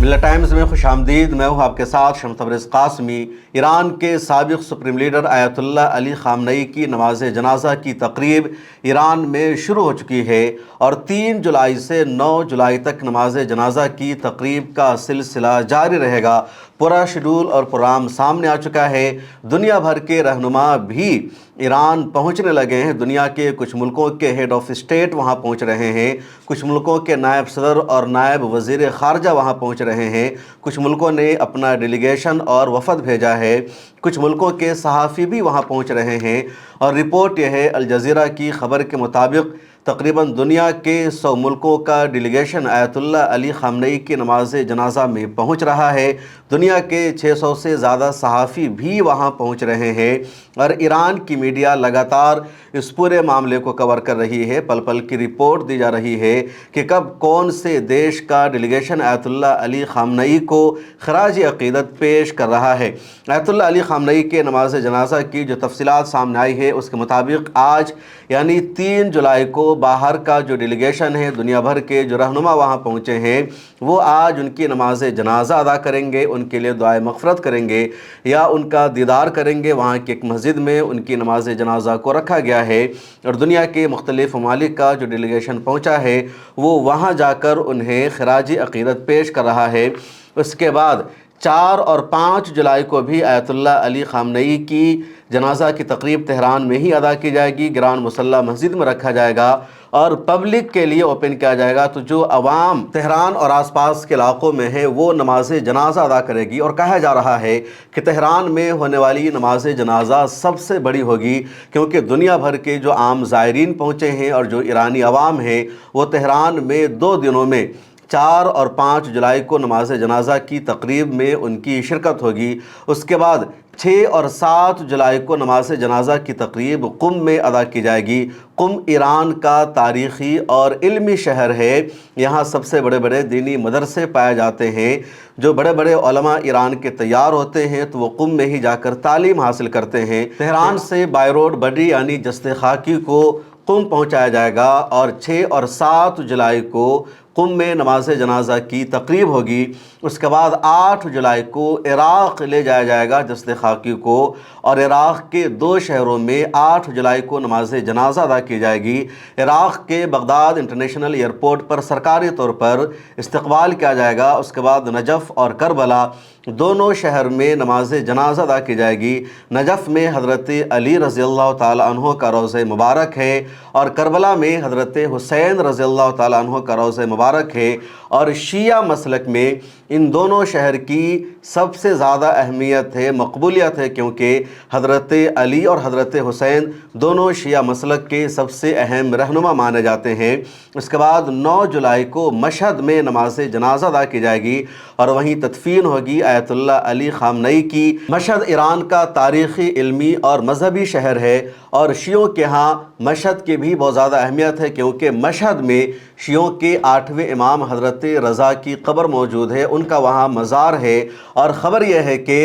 ملت ٹائمز میں خوش آمدید۔ میں ہوں آپ کے ساتھ شمس تبریز قاسمی۔ ایران کے سابق سپریم لیڈر آیت اللہ علی خامنئی کی نماز جنازہ کی تقریب ایران میں شروع ہو چکی ہے اور 3 جولائی سے 9 جولائی تک نماز جنازہ کی تقریب کا سلسلہ جاری رہے گا۔ پورا شیڈول اور پروگرام سامنے آ چکا ہے۔ دنیا بھر کے رہنما بھی ایران پہنچنے لگے ہیں۔ دنیا کے کچھ ملکوں کے ہیڈ آف اسٹیٹ وہاں پہنچ رہے ہیں، کچھ ملکوں کے نائب صدر اور نائب وزیر خارجہ وہاں پہنچ رہے ہیں، کچھ ملکوں نے اپنا ڈیلیگیشن اور وفد بھیجا ہے، کچھ ملکوں کے صحافی بھی وہاں پہنچ رہے ہیں۔ اور رپورٹ یہ ہے، الجزیرہ کی خبر کے مطابق تقریباً دنیا کے 100 ملکوں کا ڈیلیگیشن آیت اللہ علی خامنئی کی نماز جنازہ میں پہنچ رہا ہے۔ دنیا کے 600 سے زیادہ صحافی بھی وہاں پہنچ رہے ہیں اور ایران کی میڈیا لگاتار اس پورے معاملے کو کور کر رہی ہے۔ پل پل کی رپورٹ دی جا رہی ہے کہ کب کون سے دیش کا ڈیلیگیشن آیت اللہ علی خامنئی کو خراج عقیدت پیش کر رہا ہے۔ آیت اللہ علی خامنئی کے نماز جنازہ کی جو تفصیلات سامنے آئی ہے، اس کے مطابق آج یعنی 3 جولائی کو باہر کا جو ڈیلیگیشن ہے، دنیا بھر کے جو رہنما وہاں پہنچے ہیں، وہ آج ان کی نماز جنازہ ادا کریں گے، ان کے لیے دعائے مغفرت کریں گے یا ان کا دیدار کریں گے۔ وہاں کی ایک مسجد میں ان کی نماز جنازہ کو رکھا گیا ہے اور دنیا کے مختلف ممالک کا جو ڈیلیگیشن پہنچا ہے وہ وہاں جا کر انہیں خراج عقیدت پیش کر رہا ہے۔ اس کے بعد 4 اور 5 جولائی کو بھی آیت اللہ علی خامنئی کی جنازہ کی تقریب تہران میں ہی ادا کی جائے گی، گران مصلی مسجد میں رکھا جائے گا اور پبلک کے لیے اوپن کیا جائے گا۔ تو جو عوام تہران اور آس پاس کے علاقوں میں ہے وہ نماز جنازہ ادا کرے گی اور کہا جا رہا ہے کہ تہران میں ہونے والی نماز جنازہ سب سے بڑی ہوگی، کیونکہ دنیا بھر کے جو عام زائرین پہنچے ہیں اور جو ایرانی عوام ہے وہ تہران میں 2 دنوں میں 4 اور 5 جولائی کو نماز جنازہ کی تقریب میں ان کی شرکت ہوگی۔ اس کے بعد 6 اور 7 جولائی کو نماز جنازہ کی تقریب قم میں ادا کی جائے گی۔ قم ایران کا تاریخی اور علمی شہر ہے۔ یہاں سب سے بڑے بڑے دینی مدرسے پائے جاتے ہیں۔ جو بڑے بڑے علماء ایران کے تیار ہوتے ہیں تو وہ قم میں ہی جا کر تعلیم حاصل کرتے ہیں۔ تہران سے بائی روڈ بڈی یعنی جسد خاکی کو قم پہنچایا جائے گا اور 6 اور 7 جولائی کو قم میں نماز جنازہ کی تقریب ہوگی۔ اس کے بعد 8 جولائی کو عراق لے جایا جائے گا جسد خاکی کو، اور عراق کے 2 شہروں میں 8 جولائی کو نماز جنازہ ادا کی جائے گی۔ عراق کے بغداد انٹرنیشنل ایئرپورٹ پر سرکاری طور پر استقبال کیا جائے گا۔ اس کے بعد نجف اور کربلا دونوں شہر میں نماز جنازہ ادا کی جائے گی۔ نجف میں حضرت علی رضی اللہ تعالیٰ عنہ کا روضہ مبارک ہے اور کربلا میں حضرت حسین رضی اللہ تعالیٰ عنہ کا روضہ مبارک ہے، اور شیعہ مسلک میں ان دونوں شہر کی سب سے زیادہ اہمیت ہے، مقبولیت ہے، کیونکہ حضرت علی اور حضرت حسین دونوں شیعہ مسلک کے سب سے اہم رہنما مانے جاتے ہیں۔ اس کے بعد 9 جولائی کو مشہد میں نماز جنازہ ادا کی جائے گی اور وہیں تدفین ہوگی آیت اللہ علی خامنئی کی۔ مشہد ایران کا تاریخی، علمی اور مذہبی شہر ہے اور شیعوں کے ہاں مشہد کی بھی بہت زیادہ اہمیت ہے، کیونکہ مشہد میں شیعوں کے 8ویں امام حضرت رضا کی قبر موجود ہے، ان کا وہاں مزار ہے، اور خبر یہ ہے کہ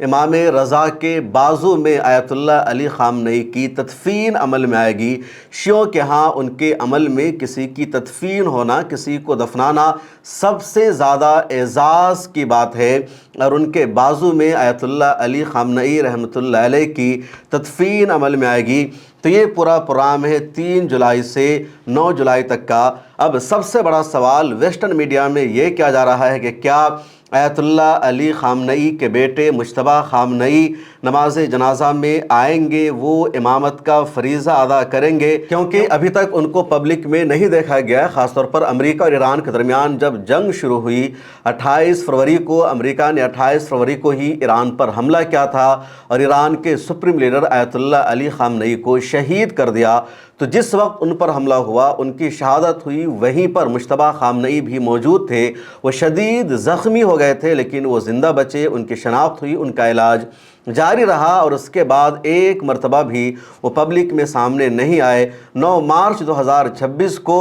امام رضا کے بازو میں آیت اللہ علی خامنئی کی تدفین عمل میں آئے گی۔ شیعوں کے ہاں ان کے عمل میں کسی کی تدفین ہونا، کسی کو دفنانا سب سے زیادہ اعزاز کی بات ہے، اور ان کے بازو میں آیت اللہ علی خامنئی رحمۃ اللہ علیہ کی تدفین عمل میں آئے گی۔ تو یہ پورا پروگرام ہے 3 جولائی سے 9 جولائی تک کا۔ اب سب سے بڑا سوال ویسٹرن میڈیا میں یہ کیا جا رہا ہے کہ کیا آیت اللہ علی خامنئی کے بیٹے مجتبیٰ خامنئی نماز جنازہ میں آئیں گے، وہ امامت کا فریضہ ادا کریں گے؟ کیونکہ ابھی تک ان کو پبلک میں نہیں دیکھا گیا، خاص طور پر امریکہ اور ایران کے درمیان جب جنگ شروع ہوئی 28 فروری کو، امریکہ نے 28 فروری کو ہی ایران پر حملہ کیا تھا اور ایران کے سپریم لیڈر آیت اللہ علی خامنئی کو شہید کر دیا۔ تو جس وقت ان پر حملہ ہوا، ان کی شہادت ہوئی، وہیں پر مجتبیٰ خامنئی بھی موجود تھے۔ وہ شدید زخمی ہو گئے تھے لیکن وہ زندہ بچے، ان کی شناخت ہوئی، ان کا علاج جاری رہا، اور اس کے بعد ایک مرتبہ بھی وہ پبلک میں سامنے نہیں آئے۔ 9 مارچ 2026 کو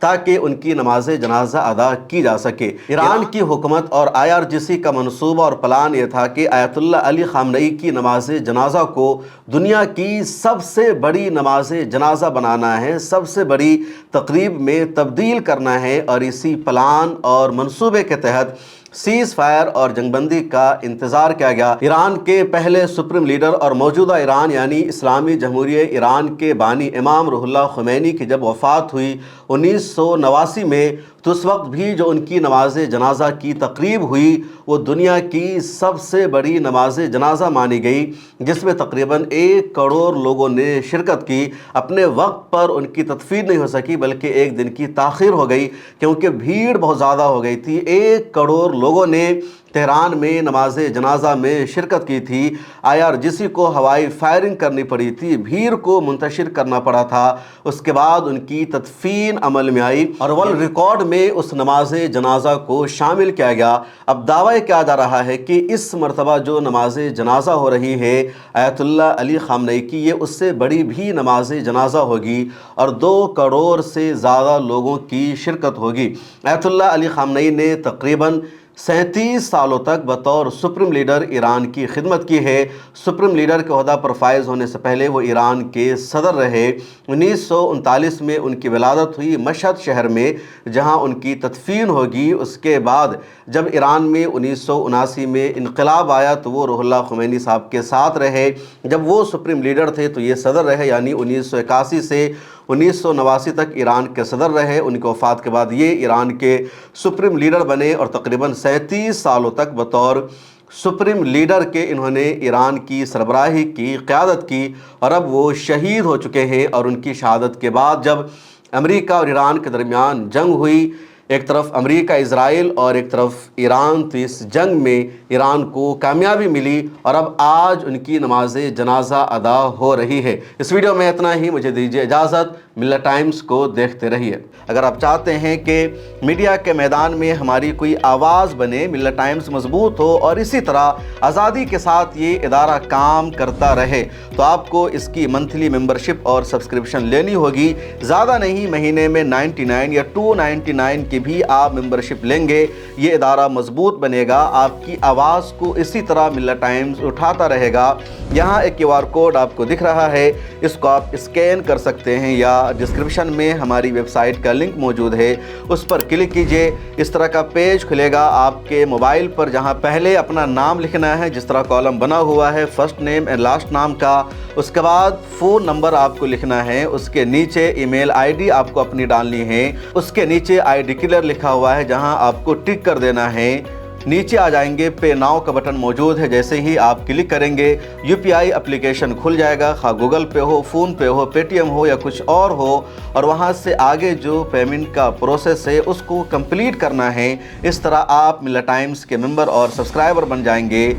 تاکہ ان کی نماز جنازہ ادا کی جا سکے۔ ایران کی حکومت اور IRGC کا منصوبہ اور پلان یہ تھا کہ آیت اللہ علی خامنئی کی نماز جنازہ کو دنیا کی سب سے بڑی نماز جنازہ بنانا ہے، سب سے بڑی تقریب میں تبدیل کرنا ہے، اور اسی پلان اور منصوبے کے تحت سیز فائر اور جنگ بندی کا انتظار کیا گیا۔ ایران کے پہلے سپریم لیڈر اور موجودہ ایران یعنی اسلامی جمہوریہ ایران کے بانی امام روح اللہ خمینی کی جب وفات ہوئی 1989 میں، تو اس وقت بھی جو ان کی نماز جنازہ کی تقریب ہوئی وہ دنیا کی سب سے بڑی نماز جنازہ مانی گئی، جس میں تقریباً 1 کروڑ لوگوں نے شرکت کی۔ اپنے وقت پر ان کی تدفین نہیں ہو سکی بلکہ 1 دن کی تاخیر ہو گئی، کیونکہ بھیڑ بہت زیادہ ہو گئی تھی۔ 1 کروڑ لوگوں نے تہران میں نماز جنازہ میں شرکت کی تھی۔ IRGC کو ہوائی فائرنگ کرنی پڑی تھی، بھیڑ کو منتشر کرنا پڑا تھا، اس کے بعد ان کی تدفین عمل میں آئی اور ورلڈ ریکارڈ میں اس نماز جنازہ کو شامل کیا گیا۔ اب دعویٰ کیا جا رہا ہے کہ اس مرتبہ جو نماز جنازہ ہو رہی ہے آیت اللہ علی خامنئی کی، یہ اس سے بڑی بھی نماز جنازہ ہوگی اور 2 کروڑ سے زیادہ لوگوں کی شرکت ہوگی۔ آیت اللہ علی خامنئی نے تقریباً 37 سالوں تک بطور سپریم لیڈر ایران کی خدمت کی ہے۔ سپریم لیڈر کے عہدہ پر فائز ہونے سے پہلے وہ ایران کے صدر رہے۔ 1939 میں ان کی ولادت ہوئی مشہد شہر میں، جہاں ان کی تدفین ہوگی۔ اس کے بعد جب ایران میں 1979 میں انقلاب آیا تو وہ روح اللہ خمینی صاحب کے ساتھ رہے۔ جب وہ سپریم لیڈر تھے تو یہ صدر رہے، یعنی 1981 سے 1989 تک ایران کے صدر رہے۔ ان کی وفات کے بعد یہ ایران کے سپریم لیڈر بنے اور تقریباً 37 سالوں تک بطور سپریم لیڈر کے انہوں نے ایران کی سربراہی کی، قیادت کی، اور اب وہ شہید ہو چکے ہیں۔ اور ان کی شہادت کے بعد جب امریکہ اور ایران کے درمیان جنگ ہوئی، ایک طرف امریکہ اسرائیل اور ایک طرف ایران، تو اس جنگ میں ایران کو کامیابی ملی اور اب آج ان کی نماز جنازہ ادا ہو رہی ہے۔ اس ویڈیو میں اتنا ہی، مجھے دیجیے اجازت۔ ملت ٹائمز کو دیکھتے رہیے۔ اگر آپ چاہتے ہیں کہ میڈیا کے میدان میں ہماری کوئی آواز بنے، ملت ٹائمز مضبوط ہو اور اسی طرح آزادی کے ساتھ یہ ادارہ کام کرتا رہے، تو آپ کو اس کی منتھلی ممبرشپ اور سبسکرپشن لینی ہوگی۔ زیادہ نہیں، مہینے میں 99 یا 299 کی بھی آپ ممبرشپ لیں گے، یہ ادارہ مضبوط بنے گا۔ آپ کی آواز کو اسی طرح ملت ٹائمز اٹھاتا رہے گا۔ یہاں ایک QR کوڈ آپ کو دکھ رہا ہے، اس کو آپ اسکین کر سکتے ہیں یا ڈسکرپشن میں ہماری ویب سائٹ کا لنک موجود ہے، اس پر کلک کیجئے۔ اس طرح کا پیج کھلے گا آپ کے موبائل پر، جہاں پہلے اپنا نام لکھنا ہے، جس طرح کالم بنا ہوا ہے فرسٹ نیم اینڈ لاسٹ نام کا، اس کے بعد فون نمبر آپ کو لکھنا ہے، اس کے نیچے ای میل ID آپ کو اپنی ڈالنی ہے، اس کے نیچے I ڈکلیئر لکھا ہوا ہے جہاں آپ کو ٹک کر دینا ہے۔ نیچے آ جائیں گے، پے ناؤ کا بٹن موجود ہے، جیسے ہی آپ کلک کریں گے UPI اپلیکیشن کھل جائے گا، خواہ گوگل پے ہو، فون پے ہو، پے ٹی ایم ہو یا کچھ اور ہو، اور وہاں سے آگے جو پیمنٹ کا پروسیس ہے اس کو کمپلیٹ کرنا ہے۔ اس طرح آپ ملت ٹائمز کے ممبر اور سبسکرائبر بن جائیں گے۔